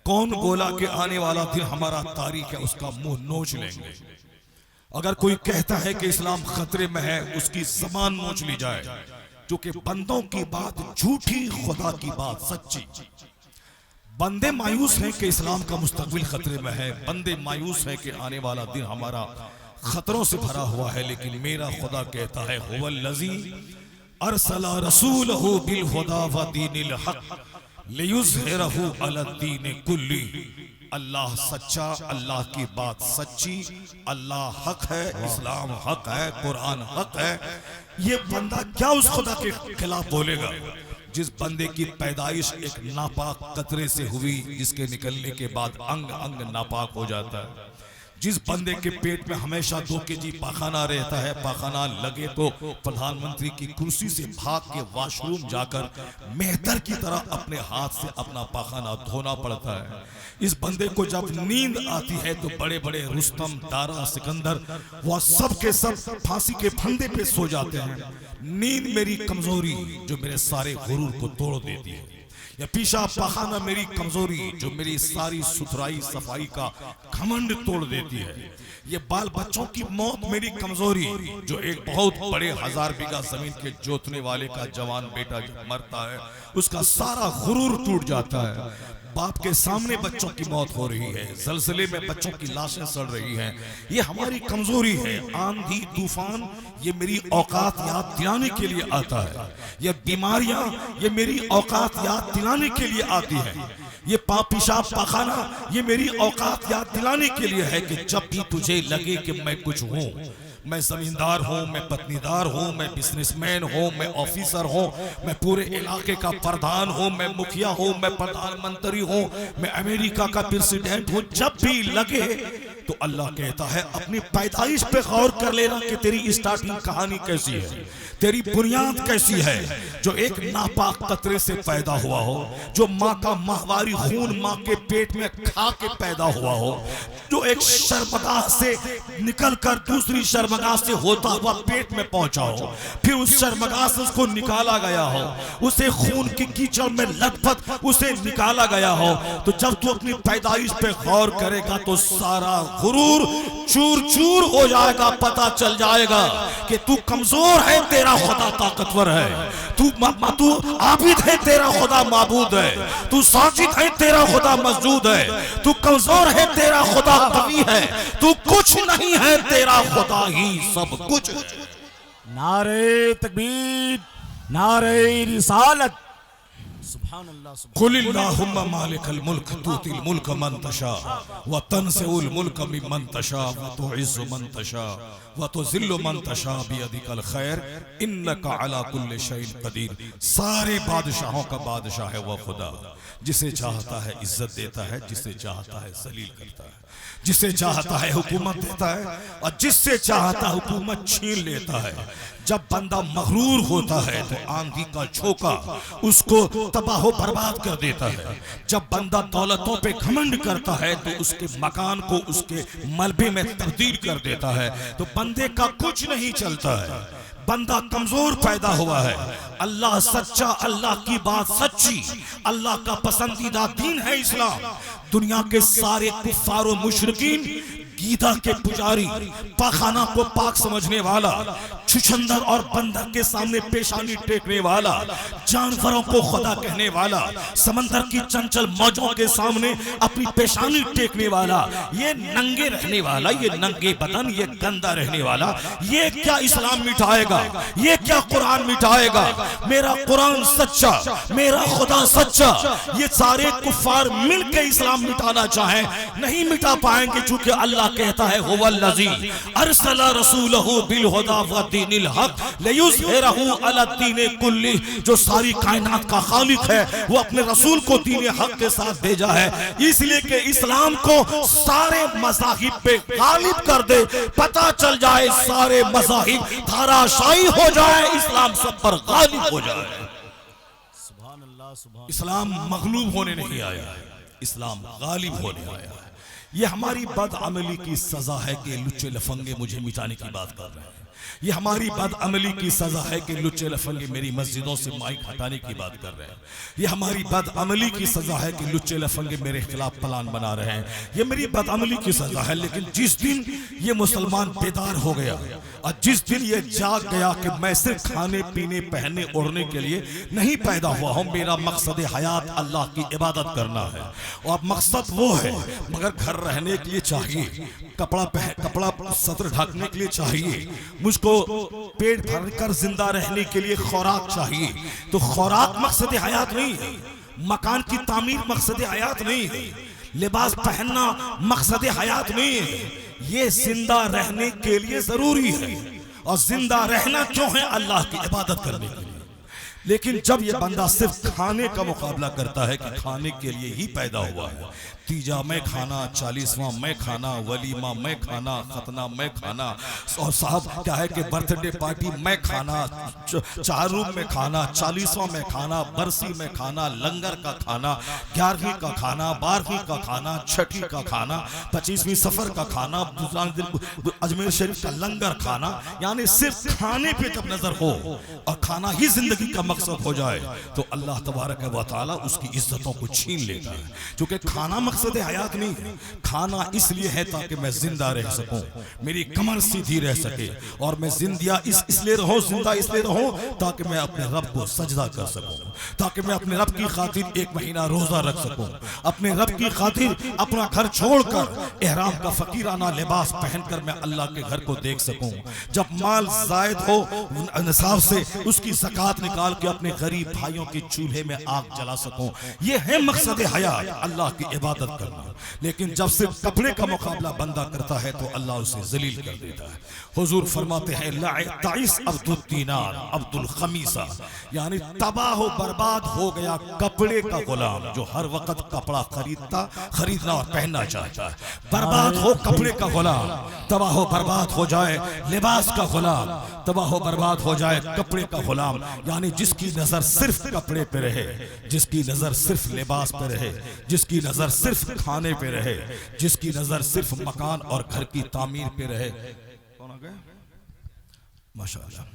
کون بولا کہ آنے والا دن ہمارا تاریخ ہے، اس کا منہ نوچ لیں گے۔ اگر کوئی کہتا ہے کہ اسلام خطرے میں ہے، اس کی زبان نوچ لی جائے، کیونکہ بندوں کی بات جھوٹی، خدا کی بات سچی۔ بندے مایوس ہیں کہ اسلام کا مستقبل خطرے میں ہے، بندے مایوس ہیں کہ آنے والا دن ہمارا خطروں سے بھرا ہوا ہے، لیکن میرا خدا کہتا ہے هو الذی ارسل رسولہ بالہدی ودین الحق لیظہرہ علی الدین کلہ۔ اللہ سچا، اللہ کی بات سچی، اللہ حق ہے، اسلام حق ہے، قرآن حق ہے۔ یہ بندہ کیا اس خدا کے خلاف بولے گا جس بندے کی پیدائش ایک ناپاک قطرے سے ہوئی، جس کے نکلنے کے بعد انگ انگ ناپاک ہو جاتا ہے، جس بندے کے پیٹ میں ہمیشہ 2 kg پاخانہ رہتا ہے، پاخانہ لگے تو پردھان منتری کی کرسی سے بھاگ کے واش روم جا کر مہتر کی طرح اپنے ہاتھ سے اپنا پاخانہ دھونا پڑتا ہے۔ اس بندے کو جب نیند آتی ہے تو بڑے بڑے رستم، دارا، سکندر، وہ سب کے سب پھانسی کے پھندے پہ سو جاتے ہیں۔ نیند میری کمزوری جو میرے سارے غرور کو توڑ دیتی ہے، یا پیشاب پاخانہ میری کمزوری جو میری ساری ستھرائی صفائی کا گھمنڈ توڑ دیتی ہے، یہ بال بچوں کی موت میری کمزوری جو ایک بہت بڑے 1000 بیگھہ زمین کے جوتنے والے کا جوان بیٹا جب مرتا ہے اس کا سارا غرور ٹوٹ جاتا ہے۔ باپ کے سامنے بچوں کی موت ہو رہی ہے، زلزلے میں بچوں کی لاشیں سڑ رہی ہیں، یہ ہماری کمزوری ہے۔ آندھی طوفان یہ میری اوقات یاد دلانے کے لیے آتا ہے، یہ بیماریاں یہ میری اوقات یاد دلانے کے لیے آتی ہے، یہ پیشاب پاخانہ یہ میری اوقات یاد دلانے کے لیے ہے کہ جب بھی تجھے لگے کہ میں کچھ ہوں، میں زمیندار ہوں، میں پتنیدار ہوں، میں بزنس مین ہوں، میں آفیسر ہوں، میں پورے علاقے کا پردھان ہوں، میں مکھیا ہوں، میں پردھان منتری ہوں، میں امریکہ کا پریزیڈنٹ ہوں، جب بھی لگے تو اللہ کہتا ہے اپنی پیدائش پہ غور کر لینا کہ تیری اسٹارٹنگ کہانی کیسی ہے، تیری بنیاد کیسی ہے۔ جو ایک ناپاک قطرے سے پیدا ہوا ہو، جو ماں کا ماہواری خون ماں کے پیٹ میں کھا کے پیدا ہوا ہو، جو ایک شرمگاہ سے نکل کر دوسری شرمگاہ سے ہوتا ہوا پیٹ میں پہنچا ہو، پھر اس شرمگاہ سے اس کو نکالا گیا ہو، اسے خون کی کیچڑ میں لت پت اسے نکالا گیا ہو، تو جب تو اپنی پیدائش پہ غور کرے گا تو سارا غرور چور چور ہو جائے گا، پتہ چل جائے گا کہ تو کمزور ہے، تیرا خدا طاقتور ہے، تو عابد ہے، تیرا خدا معبود ہے، تو ساجد ہے، تیرا خدا مسجود ہے، تو کمزور ہے، تیرا خدا قوی ہے، تو کچھ نہیں ہے، تیرا خدا ہی سب کچھ۔ نعرہ تکبیر، نعرہ رسالت، سبحان اللہ سبحان قل اللہم مالک الملک توتی الملک من تشاء وتنزع الملک ممن تشاء وتعز من تشاء وتذل من تشاء بیدک الخیر انک علی کل شیء قدیر۔ سارے بادشاہوں کا بادشاہ ہے وہ خدا، جسے چاہتا ہے عزت دیتا ہے، جسے چاہتا ہے ذلیل کرتا ہے، جسے چاہتا ہے حکومت دیتا ہے اور جس سے چاہتا حکومت چھین لیتا ہے۔ جب بندہ مغرور ہوتا ہے تو آندھی کا جھونکا اس کو تباہ و برباد کر دیتا ہے، جب بندہ دولتوں پہ گھمنڈ کرتا ہے تو اس کے مکان کو اس کے ملبے میں تبدیل کر دیتا ہے، تو بندے کا کچھ نہیں چلتا ہے، بندہ کمزور پیدا ہوا ہے۔ اللہ سچا، اللہ کی بات سچی، اللہ کا پسندیدہ دین ہے اسلام۔ دنیا کے سارے کفار و مشرکین گیدھا کے پجاری، پاخانہ کو پاک سمجھنے والا، چھچندر اور بندر کے سامنے پیشانی ٹیکنے والا، جانوروں کو خدا کہنے والا، سمندر کی چنچل موجوں کے سامنے اپنی پیشانی ٹیکنے والا، یہ ننگے رہنے والا، یہ ننگے بدن، یہ گندہ رہنے والا، یہ کیا اسلام مٹائے گا، یہ کیا قرآن مٹائے گا؟ میرا قرآن سچا، میرا خدا سچا، یہ سارے کفار مل کے اسلام مٹانا چاہیں نہیں مٹا پائیں گے، چونکہ اللہ کہتا ہے هو الذی ارسل رسولہ بالہدی ودین الحق لیظہرہ علی الدین کلہ۔ جو ساری کائنات کا خالق ہے وہ اپنے رسول کو دین حق کے ساتھ بھیجا ہے، اس لیے کہ اسلام کو سارے مذاہب پہ غالب کر دے، پتہ چل جائے سارے مذاہب دھارا شاہی ہو جائے، اسلام سب پر غالب ہو جائے۔ سبحان اللہ سبحان اسلام مغلوب ہونے نہیں آیا ہے، اسلام غالب ہونے آیا ہے۔ یہ ہماری بد عملی کی سزا ہے کہ لچے لفنگے مجھے مٹانے کی بات کر رہے ہیں۔ یہ ہماری بدعملی کی سزا ہے کہ لچے لفنگے میری مسجدوں سے مائک ہٹانے کی بات کر رہے ہیں. یہ ہماری بدعملی کی سزا ہے کہ لچے لفنگے میرے خلاف پلان بنا رہے ہیں. یہ میری بدعملی کی سزا ہے. لیکن جس دن یہ مسلمان بیدار ہو گیا اور جس دن یہ جاگ گیا کہ میں صرف کھانے پینے پہننے اوڑھنے کے لیے نہیں پیدا ہوا ہوں, میرا مقصد حیات اللہ کی عبادت کرنا ہے, اور مقصد وہ ہے, مگر گھر رہنے کے لیے چاہیے, کپڑا سطر ڈھکنے کے لیے چاہیے, مجھ کو پیٹ بھر کر زندہ رہنے کے لیے خوراک چاہیے. تو خوراک مقصد حیات نہیں ہے, مکان کی تعمیر مقصد حیات نہیں ہے, لباس پہننا مقصد حیات نہیں ہے. یہ زندہ رہنے کے لیے ضروری ہے, اور زندہ رہنا کیوں ہے؟ اللہ کی عبادت کرنے کے لیے. لیکن جب یہ بندہ صرف کھانے کا مقابلہ کرتا ہے کہ کھانے کے لیے ہی پیدا ہوا ہے, تیجا میں کھانا, 40واں میں کھانا, ولیمہ میں کھانا, ختنہ میں کھانا, اور صاحب کیا ہے کہ برتھ ڈے پارٹی میں کھانا, چہارم میں کھانا, 40واں میں کھانا, برسی میں کھانا, لنگر کا کھانا, 11ویں کا کھانا, 12ویں کا کھانا, 6ٹھی کا کھانا, 25ویں سفر کا کھانا, اجمیر شریف کا لنگر کھانا, یعنی صرف کھانے پہ جب نظر ہو اور کھانا ہی زندگی کا مقصد ہو جائے تو اللہ تبارک و تعالی اس کی عزتوں کو چھین لیتا ہے. کیونکہ کھانا مقصد حیات نہیں ہے, کھانا اس لیے ہے تاکہ میں زندہ رہ سکوں, میری کمر سیدھی رہ سکے, اور میں زندہ اس لیے رہوں تاکہ میں اپنے رب کو سجدہ کر سکوں, تاکہ میں اپنے رب کی خاطر 1 مہینہ روزہ رکھ سکوں, اپنے رب کی خاطر اپنا گھر چھوڑ کر احرام کا فقیرانہ لباس پہن کر میں اللہ کے گھر کو دیکھ سکوں. جب مال زائد ہو نصاب سے اس کی زکوٰۃ نکال کے اپنے غریب بھائیوں کے چولہے میں آگ جلا سکوں. یہ ہے مقصد حیات, اللہ کی عبادت کرنا. لیکن جب صرف کپڑے کا مقابلہ بندہ کرتا ہے تو اللہ اسے ذلیل کر دیتا ہے. حضور فرماتے ہیں تعیس عبد الدینار عبد الخمیسہ, یعنی تباہ و برباد ہو گیا کپڑے کا غلام جو ہر وقت کپڑا خریدنا اور پہننا چاہتا ہے. برباد ہو کپڑے کا غلام, تباہ و برباد ہو جائے لباس کا غلام, تباہ و برباد ہو جائے کپڑے کا غلام, یعنی جس کی نظر صرف کپڑے پہ رہے, جس کی نظر صرف لباس پہ رہے, جس کی نظر صرف کھانے پہ رہے, جس کی نظر صرف مکان اور گھر کی تعمیر پہ رہے. کون آ گئے؟ ماشاءاللہ.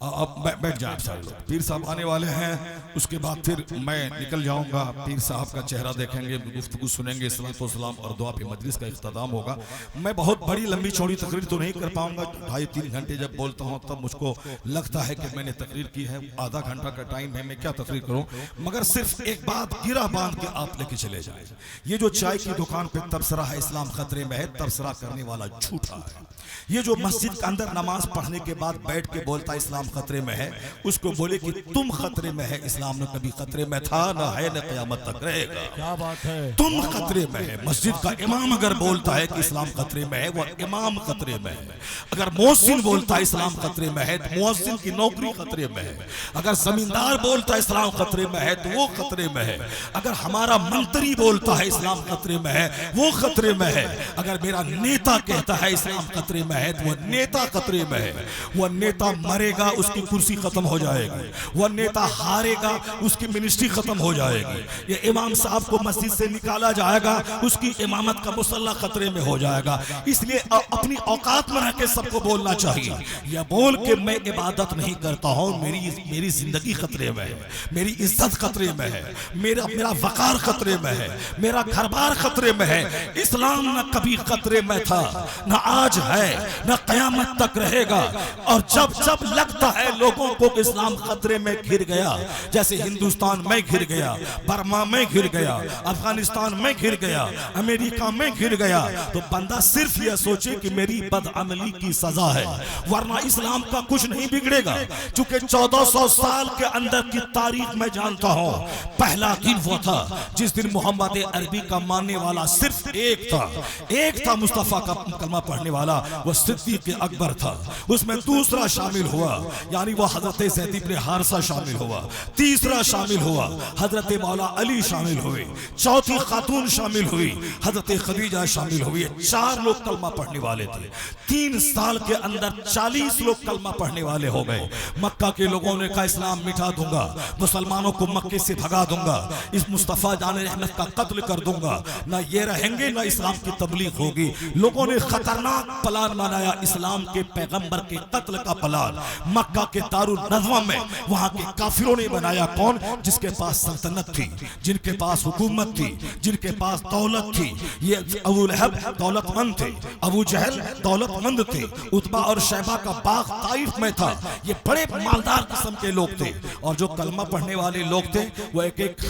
اب بیٹھ جائیں سارے لوگ, پیر صاحب آنے والے ہیں, اس کے بعد پھر میں نکل جاؤں گا. پیر صاحب کا چہرہ دیکھیں گے, گفتگو سنیں گے, صلاۃ و سلام اور دعا پہ مجلس کا اختتام ہوگا. میں بہت بڑی لمبی چوڑی تقریر تو نہیں کر پاؤں گا, 2.5-3 گھنٹے جب بولتا ہوں تب مجھ کو لگتا ہے کہ میں نے تقریر کی ہے, آدھا گھنٹہ کا ٹائم ہے, میں کیا تقریر کروں. مگر صرف ایک بات گرا باندھ کے آپ لے کے چلے جائیں. یہ جو چائے کی دکان پہ تبصرہ ہے اسلام خطرے میں ہے, تبصرہ کرنے والا جھوٹا ہے. یہ جو مسجد کے اندر نماز پڑھنے کے بعد بیٹھ کے بولتا اسلام خطرے میں ہے, اس کو بولے کہ تم خطرے میں ہے, اسلام نہ کبھی خطرے میں تھا, نہ ہے, نہ قیامت تک رہے گا. کیا بات ہے, تم خطرے میں ہے. مسجد کا امام اگر بولتا ہے کہ اسلام خطرے میں ہے, وہ امام خطرے میں ہے. اگر مؤذن بولتا ہے اسلام خطرے میں ہے, تو مؤذن کی نوکری خطرے میں ہے. اگر زمیندار بولتا ہے اسلام خطرے میں ہے, تو وہ خطرے میں ہے. اگر ہمارا منتری بولتا ہے اسلام خطرے میں ہے, وہ خطرے میں ہے. اگر میرا نیتا کہتا ہے اسلام خطرے میں ہے, تو وہ نیتا خطرے میں ہے. وہ نیتا مرے گا, اس کی کرسی ختم ہو جائے گی. وہ نیتا ہارے گا, اس کی منسٹری ختم ہو جائے گی. یہ امام صاحب کو مسجد سے نکالا جائے گا, اس کی امامت کا مصلہ خطرے میں ہو جائے گا. اس لیے اپنی اوقات میں رہ کے سب کو بولنا چاہیے. یہ بول کہ میں عبادت نہیں کرتا ہوں, میری زندگی خطرے میں ہے, میری عزت خطرے میں ہے, میرا وقار خطرے میں ہے, میرا گھر بار خطرے میں ہے. اسلام نہ کبھی خطرے میں تھا, نہ آج ہے, نہ قیامت تک رہے گا. اور جب لگتا ہے لوگوں کو کہ اسلام خطرے میں گھر گیا, جیسے ہندوستان میں گھر گیا, برما میں گھر گیا, افغانستان میں گھر گیا, امریکہ میں گھر گیا, تو بندہ صرف یہ سوچے کہ میری بدعملی کی سزا ہے, ورنہ اسلام کا کچھ نہیں بگڑے گا. چونکہ 1400 سال کے اندر کی تاریخ میں جانتا ہوں, پہلا دن وہ تھا جس دن محمد عربی کا ماننے والا صرف ایک تھا مصطفیٰ کا کلمہ پڑھنے والا, وہ صدیق اکبر تھا. اس میں دوسرا شامل ہوا, یعنی وہ حضرت زید بن حارثہ شامل ہوا. تیسرا شامل ہوا, حضرت مولا علی شامل ہوئے. چوتھی خاتون شامل ہوئی, حضرت خدیجہ شامل ہوئی. 4 لوگ کلمہ پڑھنے والے تھے. 3 سال کے اندر 40 لوگ کلمہ پڑھنے والے ہو گئے. مکہ کے لوگوں نے کہا اسلام مٹا دوں گا, مسلمانوں کو مکے سے بھگا دوں گا, اس مصطفیٰ جان رحمت کا قتل کر دوں گا, نہ یہ رہیں گے نہ اسلام کی تبلیغ ہوگی. لوگوں نے خطرناک پلان پلان بنایا اسلام کے پیغمبر کے قتل کا پلان مکہ کے دارالندوہ میں. وہاں کے کافروں نے بنایا کون؟ جس کے پاس سلطنت تھی، جن کے پاس حکومت تھی، جن کے پاس دولت تھی. یہ ابو لہب دولت مند تھے، ابو جہل دولت مند تھے، عتبہ اور شیبہ کا باغ طائف میں تھا. یہ بڑے مالدار قسم کے لوگ تھے. اور جو کلمہ پڑھنے والے لوگ تھے وہ ایک ایک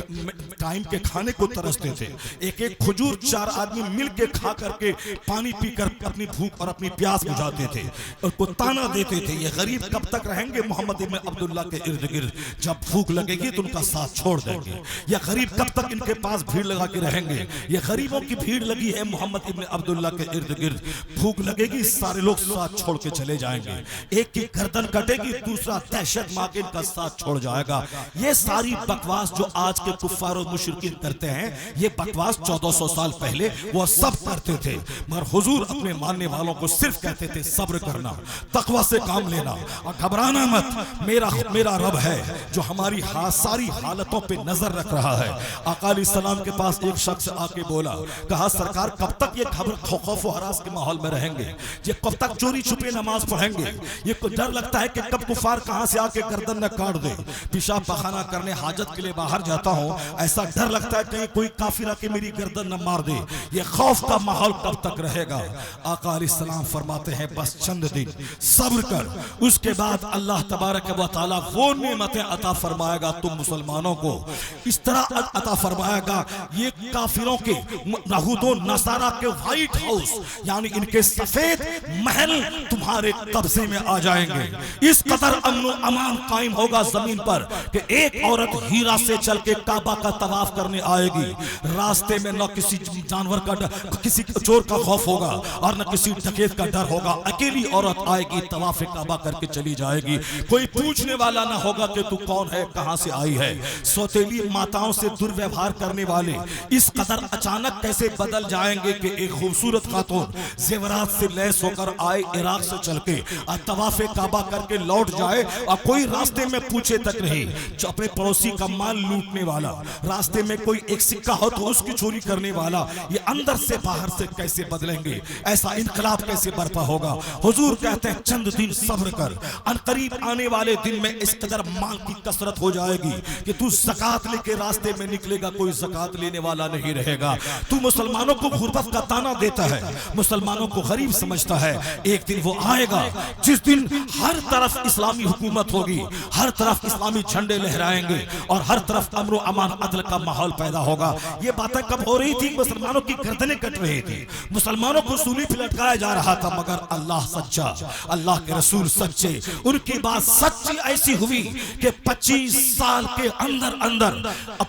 ٹائم کے کھانے کو ترستے تھے. ایک ایک کھجور 4 آدمی مل کے کھا کر کے پانی پی کر اپنی بھوک اور اپنی پیاس بجھاتے تھے اور کو تانا دیتے تھے یہ غریب کب تک رہیں گے محمد ابن عبداللہ کے ارد گرد؟ جب بھوک لگے گی تو ان کا ساتھ چھوڑ دیں گے. یہ غریب کب تک ان کے پاس بھیڑ لگا کے رہیں گے؟ یہ غریبوں کی بھیڑ لگی ہے محمد ابن عبداللہ کے ارد گرد. بھوک لگے گی سارے لوگ ساتھ چھوڑ کے چلے جائیں گے. ایک کی گردن کٹے گی دوسرا دہشت مار کے ان کا ساتھ چھوڑ جائے گا. یہ ساری بکواس جو آج کے کفار و مشرکین کرتے ہیں یہ بکواس 1400 سال پہلے وہ سب کرتے تھے. مگر حضور اپنے ماننے والوں کو صرف کہتے تھے صبر کرنا، تقوی سے کام لینا اور گھبرانا مت. میرا رب ہے جو ہماری ساری حالتوں پہ نظر رکھ رہا ہے. آقا علیہ السلام کے پاس ایک شخص آ کے بولا، کہا سرکار کب تک یہ خوف و ہراس کے ماحول میں رہیں گے؟ یہ کب تک چوری چھپے نماز پڑھیں گے؟ یہ کو ڈر لگتا ہے کہ کب کفار کہاں سے آ کے گردن نہ کاٹ دے. پیشاب پخانہ کرنے حاجت کے لیے باہر جاتا ہوں ایسا ڈر لگتا ہے کہیں کوئی کافر آ کے میری گردن نہ مار دے. یہ خوف کا ماحول کب تک رہے گا؟ آقا علیہ السلام فرماتے ہیں بس چند دن صبر کر، اس کے بعد اللہ تبارک و تعالی وہ نعمتیں عطا فرمائے گا تم مسلمانوں کو. اس طرح عطا فرمائے گا یہ کافروں کے یہود و نصارہ کے وائٹ ہاؤس یعنی ان کے سفید محل تمہارے قبضے میں آ جائیں گے. اس قدر امن و امان قائم ہوگا زمین پر کہ ایک عورت ہیرا سے چل کے کعبہ کا طواف کرنے آئے گی. راستے میں نہ کسی جانور کا کسی چور کا خوف ہوگا اور نہ کسی ڈکیت کا ڈر ہوگا. اکیلی عورت آئے گی طواف کعبہ کر کے چلی جائے گی. کوئی پوچھنے والا نہ ہوگا کہ تو کون ہے، کہاں سے آئی ہے. سوتیلی ماتاؤں سے درویوہار کرنے والے اس قدر اچانک کیسے بدل جائیں گے کہ ایک خوبصورت خاتون زیورات سے لیس ہو کر آئے عراق سے چل کے طواف کعبہ کر کے لوٹ جائے اور کوئی راستے میں پوچھے تک نہیں. جو اپنے پڑوسی کا مال لوٹنے والا، راستے میں کوئی ایک سکہ ہو تو اس کی چوری کرنے والا، یہ اندر سے باہر سے کیسے بدلیں گے؟ ایسا انقلاب کیسے برپا ہوگا؟ حضور کہتے ہیں چند دن صبر کر، ان قریب آنے والے دن میں اس قدر مال کی کثرت ہو جائے گی کہ تو زکات لے کے راستے میں نکلے گا کوئی زکات لینے والا نہیں رہے گا. تو مسلمانوں کو غربت کا تانا دیتا ہے، مسلمانوں کو غریب سمجھتا ہے. ایک دن وہ آئے گا جس دن ہر طرف اسلامی حکومت ہوگی، ہر طرف اسلامی جھنڈے لہرائیں گے اور ہر طرف امن و امان عدل کا ماحول پیدا ہوگا. یہ باتیں کب ہو رہی تھی؟ مسلمانوں کی گردنیں کٹ رہی تھی، مسلمانوں کو سولی پہ لٹکایا جا رہا تھا. مگر اللہ سچا، اللہ کے رسول سچے، ان کی بات سچی ایسی ہوئی کہ 25 سال کے اندر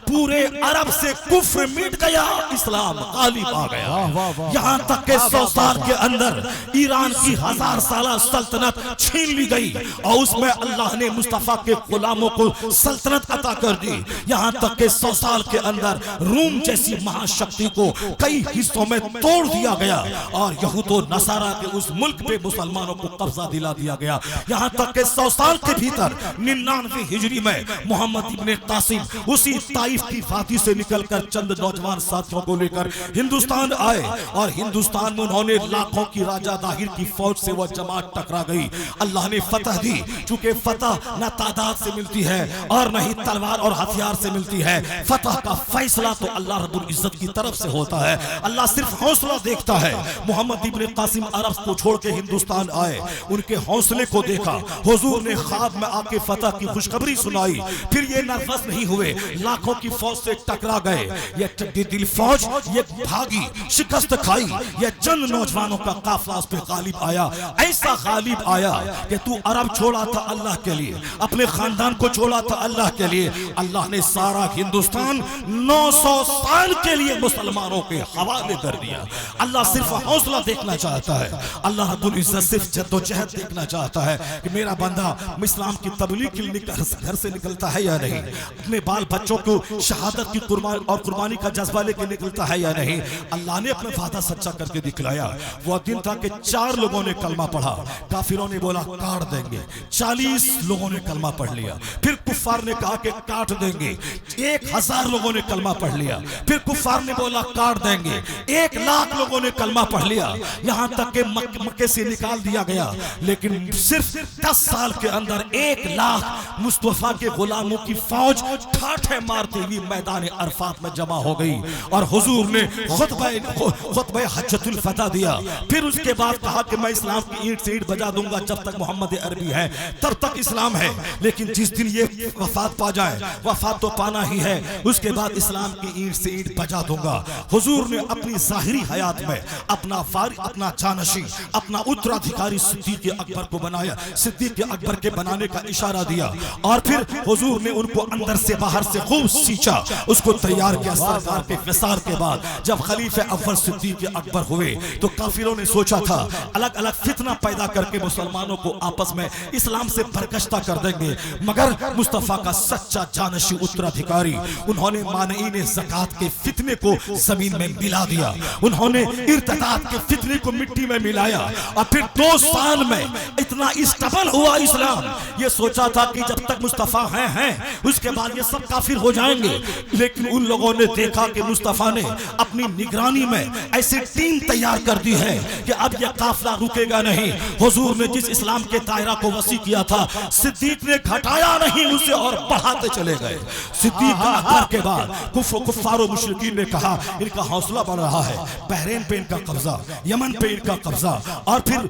پورے عرب سے کفر مٹ گیا، اسلام غالب آ گیا. یہاں تک کہ 100 سال کے اندر ایران کی 1000 سالہ سلطنت چھین لی گئی اور اس میں اللہ نے مصطفیٰ کے غلاموں کو سلطنت عطا کر دی. یہاں تک کہ 100 سال کے اندر روم جیسی مہاشکتی کو کئی حصوں میں توڑ دیا گیا اور یہود و نصارہ کے اس ملک پہ مسلمانوں کو قبضہ دلا دیا گیا. یہاں تک کہ 100 سال کے بھیتر 99 ہجری میں محمد ابن قاسم اسی طائف کی وادی سے نکل کر چند نوجوان ساتھیوں کو لے کر ہندوستان آئے اور ہندوستان میں انہوں نے لاکھوں کی راجہ داہر کی فوج سے وہ جماعت ٹکرا گئی. اللہ نے فتح دی، چونکہ فتح نہ تعداد سے ملتی ہے اور نہ ہی تلوار اور ہتھیار سے ملتی ہے. فتح کا فیصلہ تو اللہ رب العزت کی طرف سے ہوتا ہے. اللہ صرف حوصلہ دیکھتا ہے. محمد ابن قاسم عرب کو چھوڑ کے ہندوستان آئے، ان کے حوصلے کو دیکھا. حضور نے خواب میں آ کے فتح کی خوشخبری سنائی. پھر یہ نروس نہیں ہوئے، لاکھوں کی فوج سے ٹکرا گئے. یہ چڈی دل فوج یہ بھاگی، شکست کھائی. یہ چند نوجوانوں کا قافلہ اس پہ غالب آیا. ایسا غالب آیا کہ تو عرب چھوڑا تھا اللہ کے لیے، اپنے خاندان کو چھوڑا تھا اللہ کے لیے. اللہ نے سارا ہندوستان 900 سال کے لیے مسلمانوں کے حوالے کر دیا. اللہ صرف حوصلہ دیکھنا چاہتا ہے. اللہ رب العزت صرف جد و جہد دیکھنا چاہتا ہے کہ میرا بندہ اسلام کی تبلیغ کے لیے گھر سے نکلتا ہے یا نہیں، اپنے بال بچوں کو شہادت کی قربانی کا جذبہ لے کے نکلتا ہے یا نہیں. اللہ نے اپنا وعدہ سچا کر کے دکھلایا. وہ دن تھا کہ 4 لوگوں نے کلمہ پڑھا. کافروں نے بولا کاٹ دیں گے. 40 لوگوں نے کلمہ پڑھ لیا. پھر کفار نے کہا کہ کاٹ دیں گے. 1000 لوگوں نے کلمہ پڑھ لیا. پھر کفار نے بولا کاٹ دیں گے. 1 لاکھ لوگوں نے کلمہ پڑھ لیا. یہاں تک کے مکے سے نکال دیا گیا، لیکن صرف 10 سال کے اندر 1 لاکھ مصطفیٰ کے غلاموں کی فوج ٹھاٹھے مارتے ہوئی میدان عرفات میں جمع ہو گئی، اور حضور نے خطبہ حجۃ الوداع دیا۔ پھر اس کے بعد کہا کہ میں اسلام کی اینٹ سے اینٹ بجا دوں گا، جب تک محمد عربی ہے تب تک اسلام ہے، لیکن جس دن یہ وفات پا جائے، وفات تو پانا ہی ہے، اس کے بعد اسلام کی اینٹ سے اینٹ بجا دوں گا۔ حضور نے اپنی ظاہری حیات میں اپنا جانشی، اپنا اترادھیکاری صدیق اکبر کو بنایا، صدیق اکبر کے بنانے کا اشارہ دیا، اور پھر حضور نے ان کو اندر سے باہر سے خوب سینچا، اس کو تیار کیا۔ سرکار کے وصال کے بعد جب خلیفہ اول صدیق اکبر ہوئے تو کافروں نے سوچا تھا الگ الگ فتنہ پیدا کر کے مسلمانوں کو آپس میں اسلام سے برگشتہ کر دیں گے، مگر مصطفیٰ کا سچا جانشی اترادھیکاری، انہوں نے مانعین زکوٰۃ کے فتنے کو زمین میں ملا دیا، انہوں نے ارتداد کے فتنے کو مٹی میں ملایا، اور پھر 2 سال میں اتنا اسٹیبل ہوا اسلام، یہ سوچا تھا کہ جب تک مصطفیٰ ہیں اس کے بعد یہ سب کافر ہو جائیں گے، لیکن ان لوگوں نے دیکھا کہ مصطفیٰ نے اپنی نگرانی میں ایسی ٹیم تیار کر دی ہے کہ اب یہ قافلہ رکے گا نہیں۔ حضور نے جس اسلام کے دائرہ کو وسیع کیا تھا، صدیق نے گھٹایا نہیں اسے اور بڑھاتے چلے گئے۔ صدیق اکبر کے بعد کفار و مشرکین نے کہا ان کا حوصلہ بڑھ رہا ہے، بحرین پہ ان کا قبضہ، یمن پہ ان کا قبضہ، اور پھر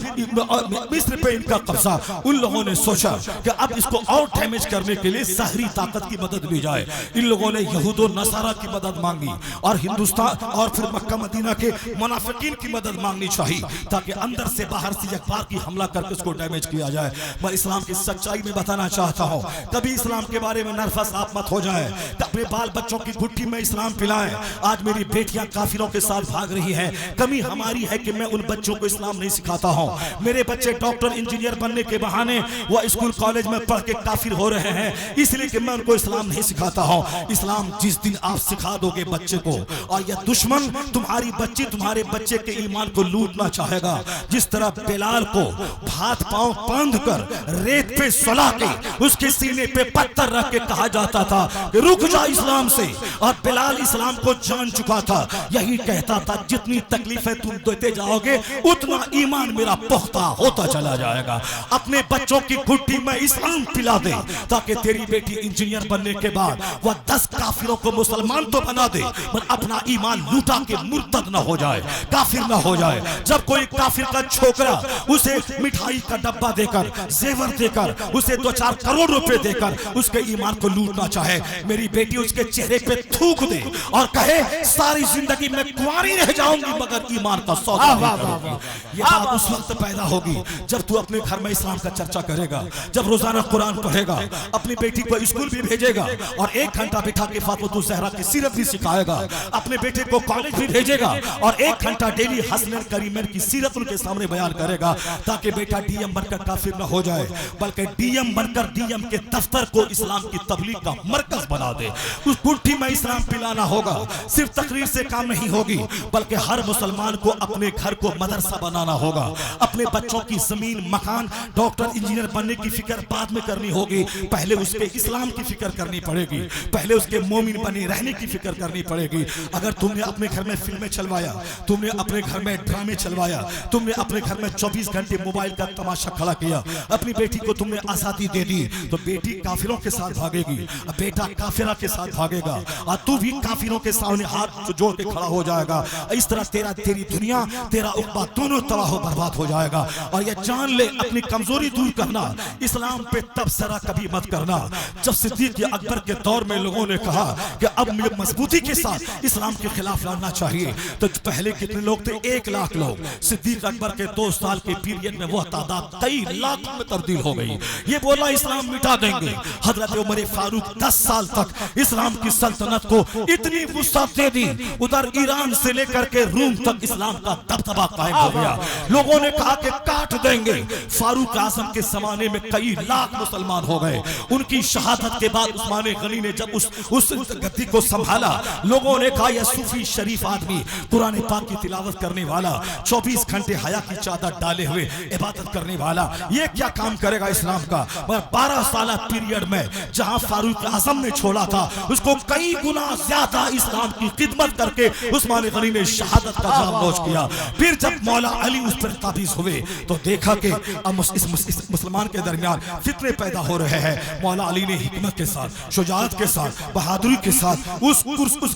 مصر پہ ان کا قبضہ۔ ان لوگوں نے سوچا کہ اب اس کو اور ڈیمیج کرنے کے لیے ظاہری طاقت کی مدد لی جائے۔ ان لوگوں نے یہود و نصارہ کی مدد مانگی، اور ہندوستان اور پھر مکہ مدینہ کے منافقین کی مدد مانگنی چاہیے، تاکہ اندر سے باہر سے یک بار کی حملہ کر کے اس کو ڈیمیج کیا جائے۔ میں اسلام کی سچائی میں بتانا چاہتا ہوں، کبھی اسلام کے بارے میں نرفس آپ مت ہو جائیں، اپنے بال بچوں کی گھٹی میں اسلام پلائیں۔ آج میری بیٹیاں کافروں کے ساتھ بھاگ رہی ہیں، کمی ہماری ہے کہ میں ان بچوں کو اسلام نہیں سکھاتا ہوں۔ میرے بچے ڈاکٹر انجینئر بننے کے بہانے وہ اسکول کالج میں پڑھ کے کافر ہو رہے ہیں، اس لیے کہ میں ان کو اسلام نہیں سکھاتا ہوں۔ اسلام جس دن آپ سکھا دو گے بچے کو، اور یہ دشمن تمہاری بچی تمہارے بچے کے ایمان کو لوٹنا چاہے گا، جس طرح بلال کو ہاتھ پاؤں باندھ کر ریت پہ سلا کے اس کے سینے پہ پتھر رکھ کے کہا جاتا تھا کہ رک جا اسلام سے، اور بلال اسلام کو جان چکا تھا، یہی کہتا تھا جتنی تکلیفیں تم دیتے جاؤ گے اتنا ایمان میرا پختہ ہوتا چلا جائے گا۔ اپنے بچوں کی گھٹی میں اسلام پلا دے، تاکہ تیری بیٹی انجینئر بننے کے بعد وہ 10 کافروں کو مسلمان تو بنا دے، پر اپنا ایمان لوٹا کے مرتد نہ ہو جائے، کافر نہ ہو جائے۔ جب کوئی کافر کا چھوکرا اسے مٹھائی کا ڈبہ دے کر، زیور دے کر، اسے 2-4 کروڑ روپے دے کر اس کے ایمان کو لوٹنا چاہے، میری بیٹی اس کے چہرے پہ تھوک دے اور کہے ساری زندگی میں کنواری رہ جاؤں گی مگر ایمان کا سودا نہیں کروں گی۔ یہ بات اس وقت پیدا ہوگی جب تو اپنے گھر میں اسلام کا چرچا کرے گا، جب روزانہ قرآن پڑھے گا، اپنی بیٹی کو اسکول بھی بھیجے گا، اور 1 گھنٹہ بٹھا کے فاطمہ الزہرا کی سیرت بھی سکھائے گا، اپنے بیٹے کو کالج بھی بھیجے گا، اور 1 گھنٹہ ڈیلی حسن کریمین کی سیرت ان کے سامنے بیان کرے گا، تاکہ بیٹا ڈی ایم بن کر کافر نہ ہو جائے، بلکہ ڈی ایم بن کر ڈی ایم کے دفتر کو اسلام کی تبلیغ کا مرکز بنا دے۔ اس گھٹی میں اسلام پلانا ہوگا، صرف تقریر سے کام نہیں ہوگی، بلکہ ہر مسلمان کو اپنے گھر کو مدرسہ بنانا ہوگا۔ اپنے بچوں کی زمین، مکان، ڈاکٹر انجینئر بننے کی فکر بعد میں کرنی ہوگی، پہلے اس کے اسلام کی فکر کرنی پڑے گی، پہلے اس کے مومن بنے رہنے کی فکر کرنی پڑے گی۔ اگر تم نے اپنے گھر میں فلمیں چلوایا، تم نے اپنے گھر میں ڈرامے چلوایا، تم نے اپنے گھر میں 24 گھنٹے موبائل کا تماشا کھڑا کیا، اپنی بیٹی کو تم نے آزادی دے دی، تو بیٹی کافروں کے ساتھ بھاگے گی، بیٹا کافرہ کے ساتھ بھاگے گا، اور تو بھی کافروں کے سامنے ہاتھ جوڑ کے کھڑا ہو جائے گا۔ اس طرح تیری دنیا، تیرا عقبہ دونوں تباہ و برباد ہو جائے گا۔ اور یہ جان لے، اپنی کمزوری دور کرنا، اسلام پہ تبصرہ کبھی مت کرنا۔ جب صدیق اکبر کے دور میں لوگوں نے کہا کہ اب مجھے مضبوطی کے ساتھ اسلام کے خلاف لڑنا چاہیے، تو پہلے کتنے لوگ تھے؟ 1 لاکھ لوگ۔ صدیق اکبر کے 2 سال کے پیریڈ میں وہ تعداد کئی لاکھ میں تبدیل ہو گئی۔ یہ بولا اسلام مٹا دیں گے۔ حضرت عمر فاروق 10 سال تک اسلام کی سلطنت کو اتنی وسعت دے دی، ادھر ایران سے لے کر کے روم تک اسلام کا دبدبہ قائم ہو گیا۔ لوگوں نے کہا کہ کاٹ دیں گے۔ فاروق اعظم کے زمانے میں کئی لاکھ مسلمان ہو گئے۔ ان کی شہادت کے بعد عثمان غنی نے جب اس گدی کو سنبھالا، لوگوں نے کہا یہ صوفی شریف آدمی، قرآن پاک کی تلاوت کرنے والا، 24 گھنٹے حیا کی چادر ڈالے ہوئے عبادت کرنے والا، یہ کیا کام کرے گا اسلام کا؟ 12 سالہ پیریڈ میں جہاں فاروق اعظم نے چھوڑا تھا، اس کو کئی گنا زیادہ اسلام کی خدمت کر کے عثمان غنی نے شہادت کا جام نوش کیا۔ پھر جب مولا علی اس پر قابض ہوئے تو دیکھا کہ اس مسلمان کے درمیان فتنے پیدا ہو رہے ہیں. مولا علی نے حکمت کے ساتھ، شجاعت کے ساتھ، بہادری کے ساتھ اس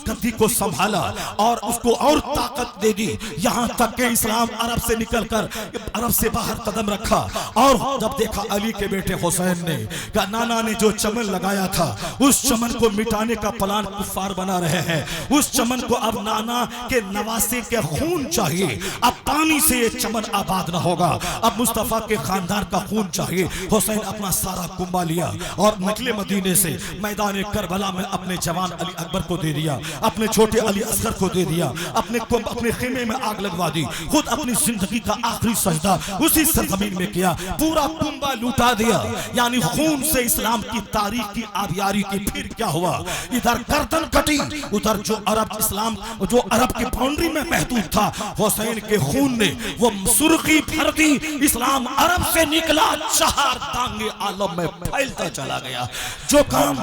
گدی کو سنبھالا اور اس کو اور طاقت دے دی، یہاں تک کہ اسلام عرب سے نکل کر عرب سے باہر قدم رکھا. اور جب دیکھا علی کے بیٹے حسین نے کہ نانا نے جو چمن لگایا تھا اس چمن کو مٹانے کا پلان کفار بنا رہے ہیں، اس چمن کو اب نانا کے نواسے کے خون چاہیے، اب پانی سے یہ چمن آباد نہ ہوگا، اب مصطفیٰ کے خاندان کا خون چاہیے. حسین اپنا سارا کنبہ لیا اور نکلے مدینے سے. میدان کربلا میں اپنے جوان علی اکبر کو دے دیا، اپنے چھوٹے علی اصغر کو دے دیا، اپنے خیمے میں آگ لگوا دی، خود اپنی زندگی کا آخری سجدہ اسی سرزمین میں کیا، پورا کنبہ لوٹا دیا. یعنی خون سے اسلام کی تاریخ کی آبیاری کی. پھر کیا ہوا؟ ادھر گردن کٹی، ادھر جو عرب کی باؤنڈری میں محدود تھا، حسین کے خون نے وہ سرخی بھر دی. اسلام عرب سے نکلا، چہار دانگے عالم میں پھیلتا چلا گیا. جو کام